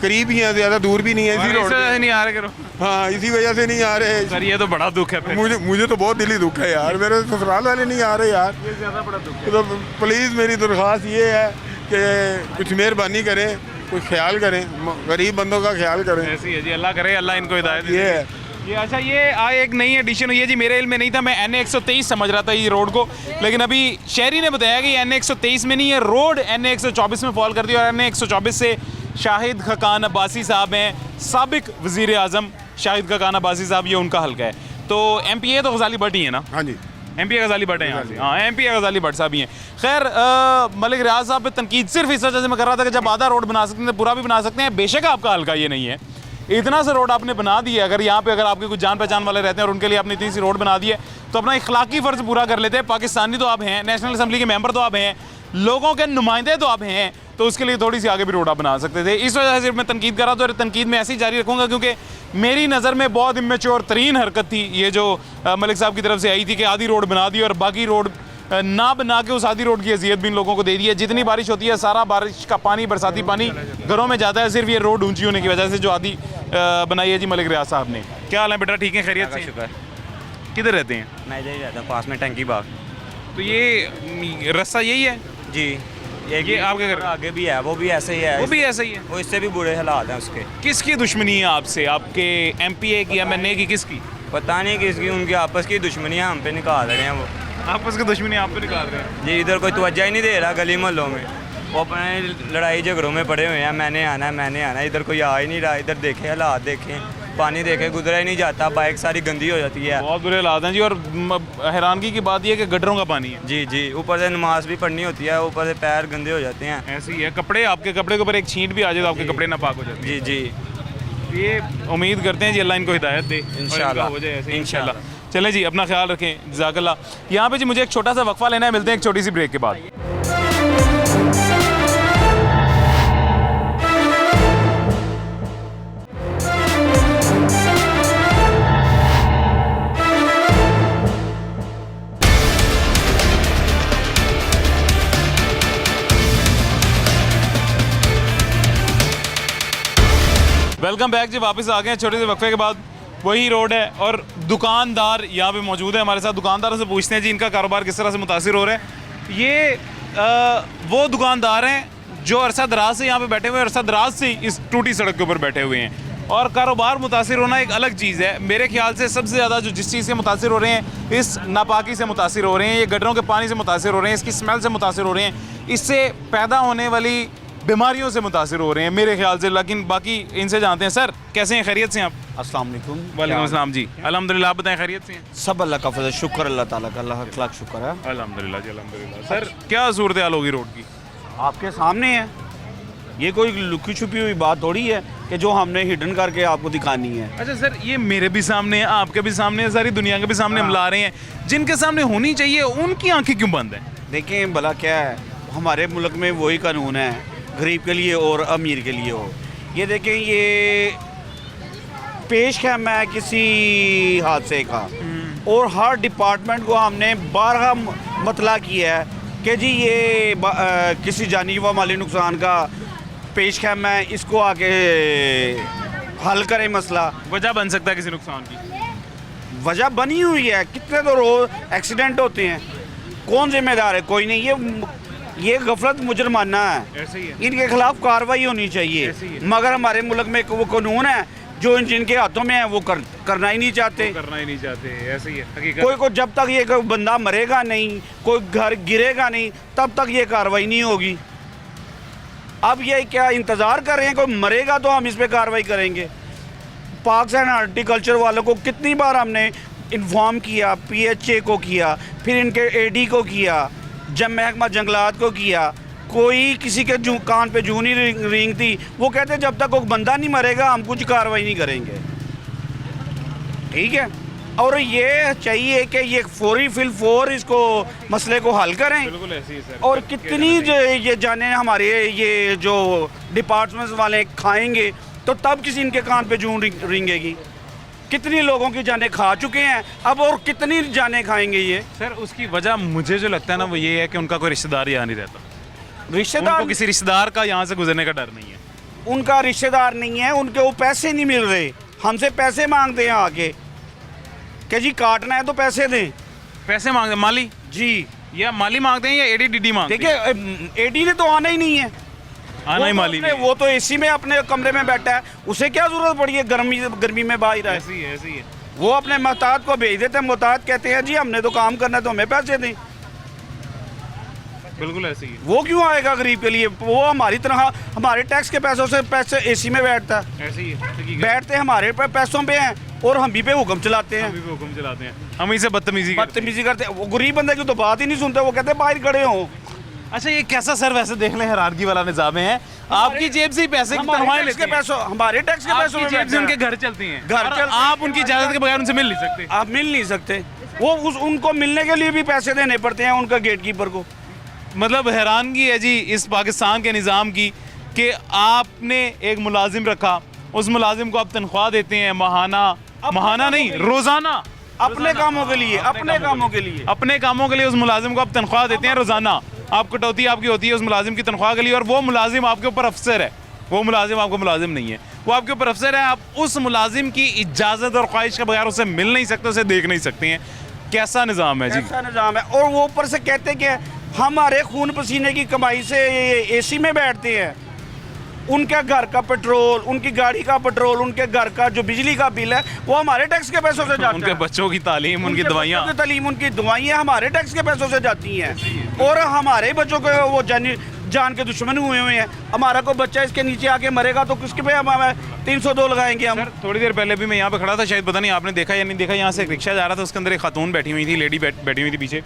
करीब ही है, ज़्यादा दूर भी नहीं है, इसी रोड से नहीं आ रहे। हाँ, इसी वजह से नहीं आ रहे सर। ये तो बड़ा दुख है। मुझे तो बहुत दिली दुख है यार, मेरे ससुराल वाले नहीं आ रहे यार, ये ज़्यादा बड़ा दुख है। तो प्लीज़ मेरी दरख्वास्त ये है कि कुछ मेहरबानी करें कुछ ख्याल करें, गरीब बंदों का ख्याल करें। ऐसी है जी, अल्लाह करे, अल्लाह इनको हिदायत दे। ये है। ये अच्छा, ये एक नई एडिशन हुई है जी, मेरे इल्म में नहीं था, मैं NA 123 समझ रहा था ये रोड को, लेकिन अभी शहरी ने बताया कि NA 123 में नहीं है, रोड NA 124 में फॉल कर दी। और NA 124 से शाहिद खकान अब्बासी साहब हैं, साबिक वज़ीर आज़म शाहिद खकान अब्बासी साहब, ये उनका हल्का है। तो MPA तो गजाली भट्ट ही है ना? हाँ जी, MPA गजाली भट्ट है यहाँ से, हाँ MPA गजाली भट्ट साहब ही हैं। खैर मलिक रियाज साहब पे तनकीद सिर्फ इस वजह से मैं कर रहा था कि जब आधा रोड बना सकते हैं पूरा भी बना सकते हैं। बेशक आपका हल्का ये नहीं है, इतना सा रोड आपने बना दिया, अगर यहाँ पे अगर आपके कुछ जान पहचान वाले रहते हैं और उनके लिए आपने इतनी सी रोड बना दी है तो अपना इखलाकी फ़र्ज़ पूरा कर लेते हैं। पाकिस्तानी तो आप हैं, नेशनल असम्बली के मेंबर तो आप हैं, लोगों के नुमाइंदे तो आप हैं, तो उसके लिए थोड़ी सी आगे भी रोड आप बना सकते थे। इस वजह से मैं तनकीद कर रहा था और तनकीद में ऐसी जारी रखूँगा क्योंकि मेरी नज़र में बहुत इमेच्योर तरीन हरकत थी ये जो मलिक साहब की तरफ से आई थी कि आधी रोड बना दी और बाकी रोड ना बना के उस आधी रोड की अजियत भी इन लोगों को दे दी है। जितनी बारिश होती है सारा बारिश का पानी, बरसाती पानी घरों में जाता है, सिर्फ ये रोड ऊंची होने की वजह से जो आधी बनाई है जी मलिक रियाज साहब ने। क्या हाल है बेटा, ठीक है, खैरियत से? शुक्र। किधर रहते हैं? मैं इधर ही रहता हूँ, पास में टंकी बाग। तो ये रास्ता यही है जी, ये आपके घर आगे भी है, वो भी ऐसे ही है, वो भी ऐसा ही है? वो इससे भी बुरे हालात हैं उसके। किसकी दुश्मनी है आपसे, आपके MPA की, MNA की, किसकी? पता नहीं किसकी, उनकी आपस की दुश्मनियाँ हम पे निकाल रहे हैं वो। आपस की दुश्मनी आप पे निकाल रहे हैं जी, इधर कोई तवज्जो ही नहीं दे रहा गली मोहल्लों में, वो अपने लड़ाई झगड़ों में पड़े हुए हैं, मैंने आना है, मैंने आना है। इधर कोई आ ही नहीं रहा, इधर देखे हालात, देखें पानी देखे, गुजरा ही नहीं जाता, बाइक सारी गंदी हो जाती है। बहुत बुरे हालात हैं जी। और हैरानगी की बात यह है कि गटरों का पानी है। जी जी, ऊपर से नमाज भी पढ़नी होती है, ऊपर से पैर गंदे हो जाते हैं। ऐसे ही है, कपड़े, आपके कपड़े के ऊपर एक छींट भी आ जाए तो आपके कपड़े नापाक हो जाते हैं। जी जी, ये उम्मीद करते हैं जी अल्लाह इनको हिदायत दे, इंशाल्लाह हो जाए ऐसे इंशाल्लाह। चलें जी, अपना ख्याल रखें, जज़ाकल्लाह। यहाँ पे जी मुझे एक छोटा सा वक्फा लेना है, मिलते हैं एक छोटी सी ब्रेक के बाद। वेलकम बैक जी, वापस आ गए हैं छोटे से वक्फे के बाद। वही रोड है और दुकानदार यहाँ पे मौजूद है हमारे साथ। दुकानदारों से पूछते हैं जी इनका कारोबार किस तरह से मुतासिर हो रहा है। ये वो दुकानदार हैं जो अरसा दराज से यहाँ पे बैठे हुए हैं, अरसा दराज से इस टूटी सड़क के ऊपर बैठे हुए हैं। और कारोबार मुतासिर होना एक अलग चीज़ है। मेरे ख्याल से सबसे ज़्यादा जो जिस चीज़ से मुतासिर हो रहे हैं, इस नापाकी से मुतासिर हो रहे हैं, ये गटरों के पानी से मुतासिर हो रहे हैं, इसकी स्मेल से मुतासिर हो रहे हैं, इससे पैदा होने वाली बीमारियों से मुतासिर हो रहे हैं मेरे ख्याल से। लेकिन बाकी इनसे जानते हैं। सर कैसे हैं, खैरियत से हैं आप? अस्सलाम वालेकुम। वालेकुम अस्सलाम जी, अल्हम्दुलिल्लाह। आप बताएं, खैरियत से हैं? सब अल्लाह का फजल, शुक्र अल्लाह ताला का, अल्लाह लाख शुक्र है। अल्हम्दुलिल्लाह जी, अल्हम्दुलिल्लाह। सर क्या सूरत हाल होगी रोड की? आपके सामने है, ये कोई लुकी छुपी हुई बात थोड़ी है कि जो हमने हिडन करके आपको दिखानी है। अच्छा सर, ये मेरे भी सामने है, आपके भी सामने है, सारी दुनिया के भी सामने हम ला रहे हैं। जिनके सामने होनी चाहिए उनकी आंखें क्यों बंद हैं? देखें भला क्या है, हमारे मुल्क में वही कानून है, गरीब के लिए और अमीर के लिए हो। ये देखें, ये पेश ख्यामा है किसी हादसे का और हर डिपार्टमेंट को हमने 12 मतला किया है कि जी ये किसी जानी व माली नुकसान का पेश ख्यामा है, इसको आके हल करें मसला। वजह बन सकता है किसी नुकसान की? वजह बनी हुई है, कितने तो रोज एक्सीडेंट होते हैं, कौन जिम्मेदार है? कोई नहीं। ये गफलत मुजरमाना है, ऐसे ही है। इनके खिलाफ कार्रवाई होनी चाहिए, मगर हमारे मुल्क में वो कानून है जो जिनके हाथों में है वो करना ही नहीं चाहते, ऐसे ही है हकीकत। कोई जब तक ये कोई बंदा मरेगा नहीं, कोई घर गिरेगा नहीं, तब तक ये कार्रवाई नहीं होगी। अब ये क्या इंतज़ार कर रहे हैं, कोई मरेगा तो हम इस पर कार्रवाई करेंगे। पार्क्स एंड हॉर्टिकल्चर वालों को कितनी बार हमने इन्फॉर्म किया, PHA को किया, फिर इनके AD को किया, जब महकमा जंगलात को किया, कोई किसी के कान पे जूं नहीं रेंगती। वो कहते जब तक कोई बंदा नहीं मरेगा हम कुछ कार्रवाई नहीं करेंगे। ठीक है, और ये चाहिए कि ये फौरी फिल इसको मसले को हल करें। बिल्कुल ऐसे ही सर। और कितनी ये जाने हमारे ये जो डिपार्टमेंट्स वाले खाएंगे तो तब किसी इनके कान पे जूं रेंगेगी। कितनी लोगों की जानें खा चुके हैं, अब और कितनी जानें खाएंगे ये? सर उसकी वजह मुझे जो लगता है ना वो ये है कि उनका कोई रिश्तेदार यहाँ नहीं रहता। रिश्तेदार, उनको किसी रिश्तेदार का यहाँ से गुजरने का डर नहीं है। उनका रिश्तेदार नहीं है, उनके वो पैसे नहीं मिल रहे, हमसे पैसे मांगते हैं आके कि जी काटना है तो पैसे दें। पैसे मांगते माली जी, या माली मांगते हैं या AD DD मांगते हैं? देखिए AD ने तो आना ही नहीं है, आना ही माली नहीं है। वो तो एसी में अपने कमरे में बैठा है, उसे क्या जरूरत पड़ी है गर्मी में बाहर है। ऐसी है, ऐसी है। वो अपने मोहताज को भेज देते हैं, मोहताज कहते हैं जी हमने तो काम करना है तो हमें पैसे दें। बिल्कुल ऐसी है। वो क्यों आएगा गरीब के लिए? वो हमारी तरह हमारे टैक्स के पैसों से पैसे एसी में बैठता है, ऐसी है। बैठते हमारे पैसों पे हैं और हम भी पे हुक्म चलाते हैं, हुक्म चलाते हैं, हम इसे बदतमीजी करते हैं। वो गरीब बंदे की तो बात ही नहीं सुनते, वो कहते हैं बाहर खड़े हो। अच्छा, ये कैसा सर वैसे देख लें हैरानगी वाला निजाम है। आपकी जेब से ही पैसे की तनख्वाहें लेते हैं, पैसों हमारे टैक्स के पैसों में जेब से उनके घर चलती हैं, घर आप उनकी इजाजत के बगैर उनसे मिल नहीं सकते। आप मिल नहीं सकते। वो उनको मिलने के लिए भी पैसे देने पड़ते हैं उनका गेट कीपर को। मतलब हैरानगी है जी इस पाकिस्तान के निज़ाम की कि आपने एक मुलाजिम रखा, उस मुलाजिम को आप तनख्वाह देते हैं महाना नहीं, रोज़ाना, अपने कामों के लिए, अपने कामों के लिए उस मुलाजिम को आप तनख्वाह देते हैं रोज़ाना। आप कटौती आपकी होती है उस मुलाजिम की तनख्वाह के लिए, और वो मुलाजिम आपके ऊपर अफसर है, वो मुलाजिम आपको मुलाजिम नहीं है, वो आपके ऊपर अफसर है। आप उस मुलाजिम की इजाज़त और ख्वाहिश के बगैर उसे मिल नहीं सकते, उसे देख नहीं सकते हैं। कैसा निज़ाम है जी, कैसा निज़ाम है। और वो ऊपर से कहते कि हमारे खून पसीने की कमाई से एसी में बैठते हैं, उनके घर का पेट्रोल, उनकी गाड़ी का पेट्रोल, उनके घर का जो बिजली का बिल है वो हमारे टैक्स के पैसों से जाता है। उनके बच्चों की तालीम, उनकी दवाइयाँ, उनकी दवाइयाँ हमारे टैक्स के पैसों से जाती हैं, और हमारे बच्चों को वो जान के दुश्मन हुए हैं। हमारा कोई बच्चा इसके नीचे आके मरेगा तो किसके पे हम 302 लगाएंगे हम। थोड़ी देर पहले भी मैं यहाँ पे खड़ा था, शायद पता नहीं आपने देखा या नहीं देखा, यहाँ से एक रिक्शा जा रहा था, उसके अंदर एक खातून बैठी हुई थी, लेडी बैठी हुई थी पीछे,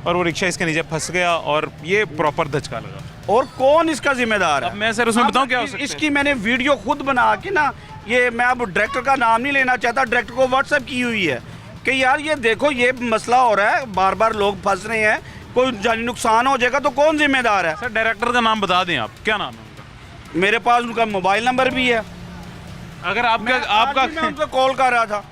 और वो रिक्शा इसके नीचे फंस गया और ये प्रॉपर धचका लगा। और कौन इसका जिम्मेदार है? अब मैं सर उसमें बताऊं क्या हो सकता है? इसकी मैंने वीडियो खुद बना के ना, ये मैं अब डायरेक्टर का नाम नहीं लेना चाहता, डायरेक्टर को व्हाट्सएप की हुई है कि यार ये देखो ये मसला हो रहा है, बार बार लोग फंस रहे हैं, कोई जानी नुकसान हो जाएगा तो कौन जिम्मेदार है? सर डायरेक्टर का नाम बता दें आप, क्या नाम है उनका? मेरे पास उनका मोबाइल नंबर भी है। अगर आपका मैं उनको कॉल कर रहा था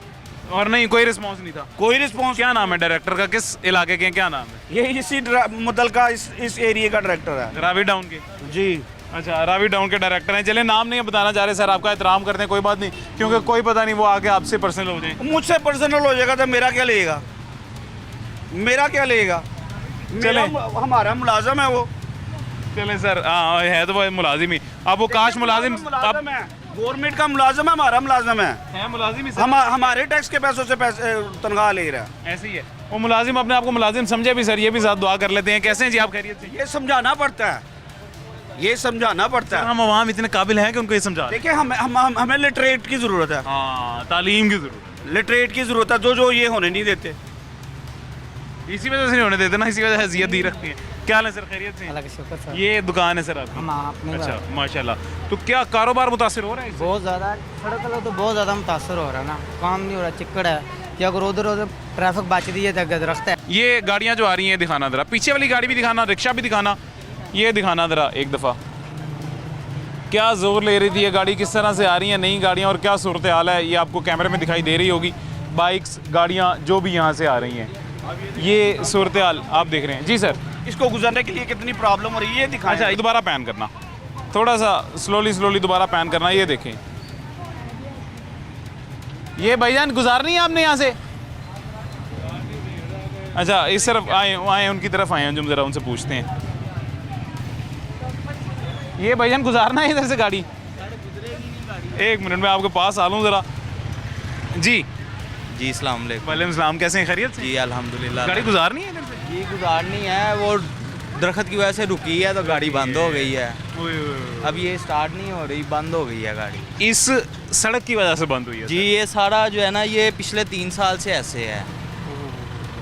और नहीं, कोई रिस्पॉन्स नहीं था। कोई रिस्पॉन्स। क्या नाम है डायरेक्टर का, किस इलाके के, क्या नाम है? ये इसी मुतलका इस एरिया का डायरेक्टर है, रावी टाउन के। जी अच्छा, रावी टाउन के डायरेक्टर हैं। चले नाम नहीं बताना चाह रहे सर, आपका एहतराम करते हैं, कोई बात नहीं, क्योंकि कोई पता नहीं वो आगे आपसे पर्सनल हो जाए। मुझसे पर्सनल हो जाएगा तो मेरा क्या लेगा, मेरा क्या लेगा? चले, हमारा मुलाजिम है वो। चले सर, हाँ है तो वो मुलाजिम ही। अब वो काश मुलाजिम गवर्नमेंट का मुलाजिम है, हमारा मुलाजिम है मुलाजिम ही। हमारे टैक्स के पैसों से पैसे तनख्वाह ले रहा है। ऐसे ही है वो मुलाजिम, अपने आप को मुलाजिम समझे भी सर, ये भी साथ दुआ कर लेते हैं। कैसे हैं जी आप, खैरियत से? ये समझाना पड़ता है, ये समझाना पड़ता है। हम आवाम इतने काबिल हैं कि उनको ये समझा। देखिए हमें लिटरेट की ज़रूरत है, हाँ तालीम की ज़रूरत, लिटरेट की ज़रूरत है, जो ये होने नहीं देते। इसी वजह से नहीं होने देते ना, इसी वजह से हैसियत दी रखती है। क्या हाल है सर, खैरियत से? ये दुकान है सर आपकी? अच्छा माशाल्लाह। तो क्या कारोबार मुतासिर हो रहा है? बहुत ज़्यादा, सड़क वाला तो बहुत ज़्यादा मुतासर हो रहा है ना, काम नहीं हो रहा, चिक्कड़ है कि अगर उधर ट्रैफिक बच दी है तो दरख्त है। ये गाड़ियाँ जो आ रही हैं दिखाना ज़रा, पीछे वाली गाड़ी भी दिखाना, रिक्शा भी दिखाना, ये दिखाना ज़रा एक दफ़ा। क्या ज़ोर ले रही थी ये गाड़ी, किस तरह से आ रही हैं नई गाड़ियाँ और क्या सूरत हाल है, ये आपको कैमरे में दिखाई दे रही होगी। बाइक्स, गाड़ियाँ जो भी यहाँ से आ रही हैं, ये सूरत हाल आप देख रहे हैं जी सर। इसको गुजरने के लिए कितनी प्रॉब्लम हो रही है, दिखाएं। अच्छा, दोबारा पैन करना, थोड़ा सा स्लोली दोबारा पैन करना, ये देखें। ये भाईजान गुजारनी है आपने यहाँ से? अच्छा, इस तरफ आए उनकी तरफ आए हैं, जो ज़रा उनसे पूछते हैं। ये भाईजान गुजारना है इधर से गाड़ी? एक मिनट में आपके पास आ लूँ ज़रा जी। जी अस्सलाम वालेकुम। वालेकुम सलाम, कैसे हैं, खैरियत से? जी अल्हम्दुलिल्लाह। गाड़ी गुजारनी है इधर से? जी गुजारनी है, वो दरख्त की वजह से रुकी है तो गाड़ी बंद हो गई है। अब ये स्टार्ट नहीं हो रही, बंद हो गई है गाड़ी। इस सड़क की वजह से बंद हुई है? जी ये सारा जो है ना, ये पिछले 3 साल से ऐसे है,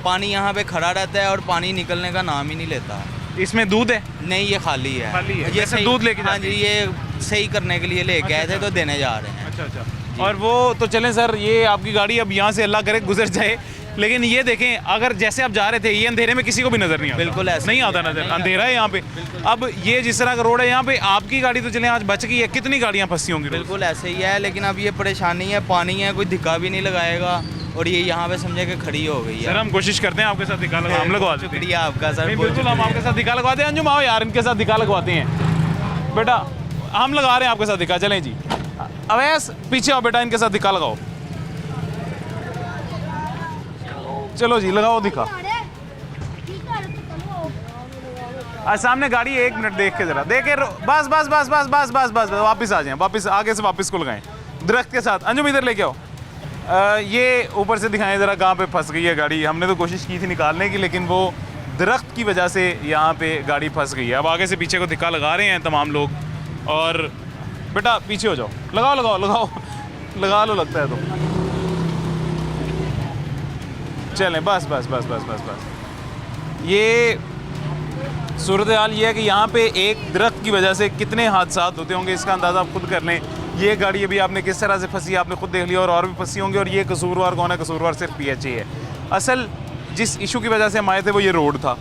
पानी यहाँ पे खड़ा रहता है और पानी निकलने का नाम ही नहीं लेता। इसमें दूध है? नहीं, ये खाली है। खाली है? ये सही दूध लेके? हाँ जी, ये सही करने के लिए लेके आए थे तो देने जा रहे हैं। अच्छा। और वो तो चलें सर, ये आपकी गाड़ी अब यहाँ से अल्लाह करे गुजर जाए, लेकिन ये देखें अगर जैसे आप जा रहे थे, ये अंधेरे में किसी को भी नजर नहीं आता। बिल्कुल ऐसा नहीं आता नजर, अंधेरा है यहाँ पे। अब ये जिस तरह का रोड है यहाँ पे, आपकी गाड़ी तो चले आज बच गई है, कितनी गाड़ियाँ फंसी होंगी? बिल्कुल ऐसे ही है, लेकिन अब ये परेशानी है, पानी है, कोई धिक्का भी नहीं लगाएगा और ये यहाँ पे समझे कि खड़ी हो गई है। सर हम कोशिश करते हैं आपके साथ धिक्का लगा, हम लगवा देते हैं। शुक्रिया आपका सर। बिल्कुल हम आपके साथ धिक्का लगवाते हैं। अंजुम आओ यार, इनके साथ धिक्का लगवाते हैं। बेटा हम लगा रहे हैं आपके साथ धिक्का, चलें जी। अवैस पीछे आओ बेटा, इनके साथ धिक्का लगाओ। चलो जी लगाओ धिक्का। सामने गाड़ी है, 1 मिनट देख के जरा देखे, बस बस बस बस बस बस बस वापस आ जाएं, वापस आगे से वापस को लगाएं दरख्त के साथ। अंजुम इधर लेके आओ। ये ऊपर से दिखाएं ज़रा कहाँ पे फंस गई है गाड़ी। हमने तो कोशिश की थी निकालने की, लेकिन वो दरख्त की वजह से यहाँ पे गाड़ी फंस गई है। अब आगे से पीछे को धिक्का लगा रहे हैं तमाम लोग। और बेटा पीछे हो जाओ, लगाओ लगाओ लगाओ लगा लो, लगता है तो चलें, बस बस बस बस बस बस। ये सूरत हाल ये है कि यहाँ पे एक दरख्त की वजह से कितने हादसात होते होंगे, इसका अंदाज़ा आप खुद कर लें। ये गाड़ी अभी आपने किस तरह से फंसी आपने खुद देख लिया, और भी फंसी होंगी। और ये कसूरवार कौन है? कसूरवार सिर्फ PHA है। असल जिस इशू की वजह से हम आए थे वो ये रोड था।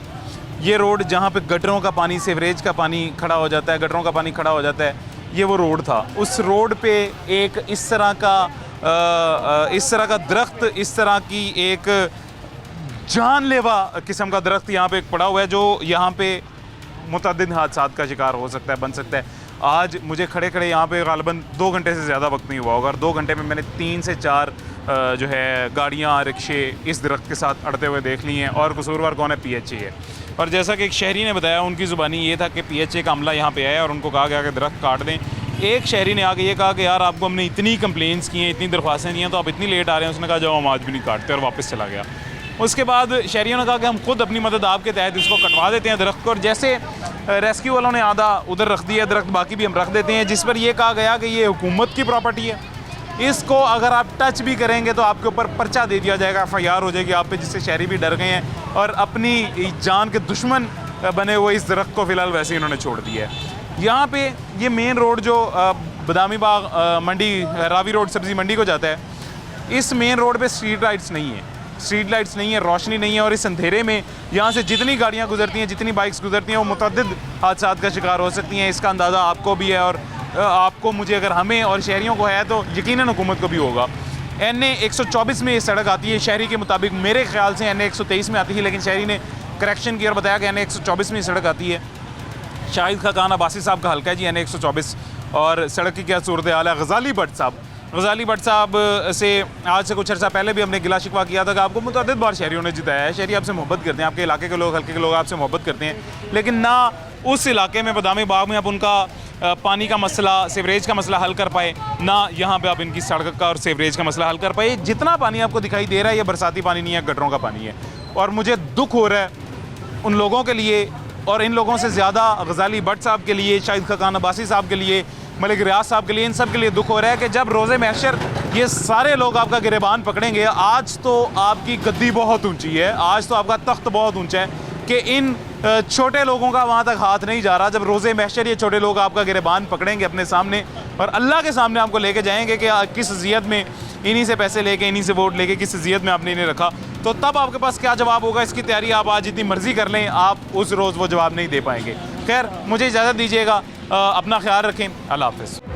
ये रोड जहाँ पे गटरों का पानी, सीवरेज का पानी खड़ा हो जाता है, गटरों का पानी खड़ा हो जाता है, ये वो रोड था। उस रोड पे एक इस तरह का दरख्त, इस तरह की एक जानलेवा किस्म का दरख्त यहाँ पे पड़ा हुआ है, जो यहाँ पे मुतअद्दिद हादसात का शिकार हो सकता है, बन सकता है। आज मुझे खड़े खड़े यहाँ पे गालिबन 2 घंटे से ज़्यादा वक्त नहीं हुआ होगा, और 2 घंटे में मैंने 3 से 4 जो है गाड़ियाँ, रिक्शे इस दरख्त के साथ अड़ते हुए देख ली हैं। और कसूरवार कौन है? PHA है। और जैसा कि एक शहरी ने बताया, उनकी ज़ुबानी ये था कि PHA का अमला यहाँ पे आया और उनको कहा गया कि दरख्त काट दें। एक शहरी ने आके ये कहा कि यार आपको हमने इतनी कंप्लेंट्स की हैं, इतनी दरख्वास्तें दी हैं, तो आप इतनी लेट आ रहे हैं। उसने कहा जाओ हम आज भी नहीं काटते, और वापस चला गया। उसके बाद शहरियों ने कहा कि हम खुद अपनी मदद आपके तहत इसको कटवा देते हैं दरख्त को। और जैसे रेस्क्यू वालों ने आधा उधर रख दिया दरख्त, बाकी भी हम रख देते हैं, जिस पर यह कहा गया कि ये हुकूमत की प्रॉपर्टी है, इसको अगर आप टच भी करेंगे तो आपके ऊपर पर्चा दे दिया जाएगा, FIR हो जाएगी आप पे, जिससे शहरी भी डर गए हैं और अपनी जान के दुश्मन बने हुए इस दरख्त को फ़िलहाल वैसे ही उन्होंने छोड़ दिया है। यहाँ पे ये मेन रोड जो बदामी बाग मंडी, रावी रोड सब्ज़ी मंडी को जाता है, इस मेन रोड पे स्ट्रीट लाइट्स नहीं है, स्ट्रीट लाइट्स नहीं है, रोशनी नहीं है। और इस अंधेरे में यहाँ से जितनी गाड़ियाँ गुजरती हैं, जितनी बाइक्स गुजरती हैं, वो मुतअद्दिद हादसात का शिकार हो सकती हैं। इसका अंदाज़ा आपको भी है, और आपको, मुझे, अगर हमें और शहरियों को है तो यकीनन हुकूमत को भी होगा। NA 124 में ये सड़क आती है, शहरी के मुताबिक मेरे ख्याल से NA 123 में आती है, लेकिन शहरी ने करेक्शन किया और बताया कि NA 124 में ये सड़क आती है। शाहिद खाकान अब्बासी साहब का हल्का है जी NA 124। और सड़क की क्या सूरत हाल है? गज़ाली भट्ट साहब से आज से कुछ अर्सा पहले भी हमने गिला शिकवा किया था कि आपको मुतअद्दिद बार शहरियों ने जिताया है, शहरी आपसे मोहब्बत करते हैं, आपके इलाके के लोग, हल्के के लोग आपसे मोहब्बत करते हैं, लेकिन ना उस इलाके में बदामी बाग में आप उनका पानी का मसला, सीवरेज का मसला हल कर पाए, ना यहाँ पे आप इनकी सड़क का और सीवरेज का मसला हल कर पाए। जितना पानी आपको दिखाई दे रहा है ये बरसाती पानी नहीं है, गटरों का पानी है। और मुझे दुख हो रहा है उन लोगों के लिए, और इन लोगों से ज़्यादा गज़ाली भट्ट साहब के लिए, शाहिद खाकान अब्बासी साहब के लिए, मलिक रियाज साहब के लिए, इन सब के लिए दुख हो रहा है कि जब रोज़े महशर ये सारे लोग आपका गिरेबान पकड़ेंगे। आज तो आपकी गद्दी बहुत ऊंची है, आज तो आपका तख्त बहुत ऊंचा है कि इन छोटे लोगों का वहाँ तक हाथ नहीं जा रहा। जब रोज़े महशर ये छोटे लोग आपका गिरेबान पकड़ेंगे अपने सामने और अल्लाह के सामने आपको लेके जाएंगे कि किस अज़ियत में इन्हीं से पैसे लेके, इन्हीं से वोट लेके, किस अज़ियत में आपने इन्हें रखा, तो तब आपके पास क्या जवाब होगा, इसकी तैयारी आप आज जितनी मर्ज़ी कर लें, आप उस रोज़ वो जवाब नहीं दे पाएंगे। खैर, मुझे इजाज़त दीजिएगा, अपना ख्याल रखें, अल्लाह हाफ़िज़।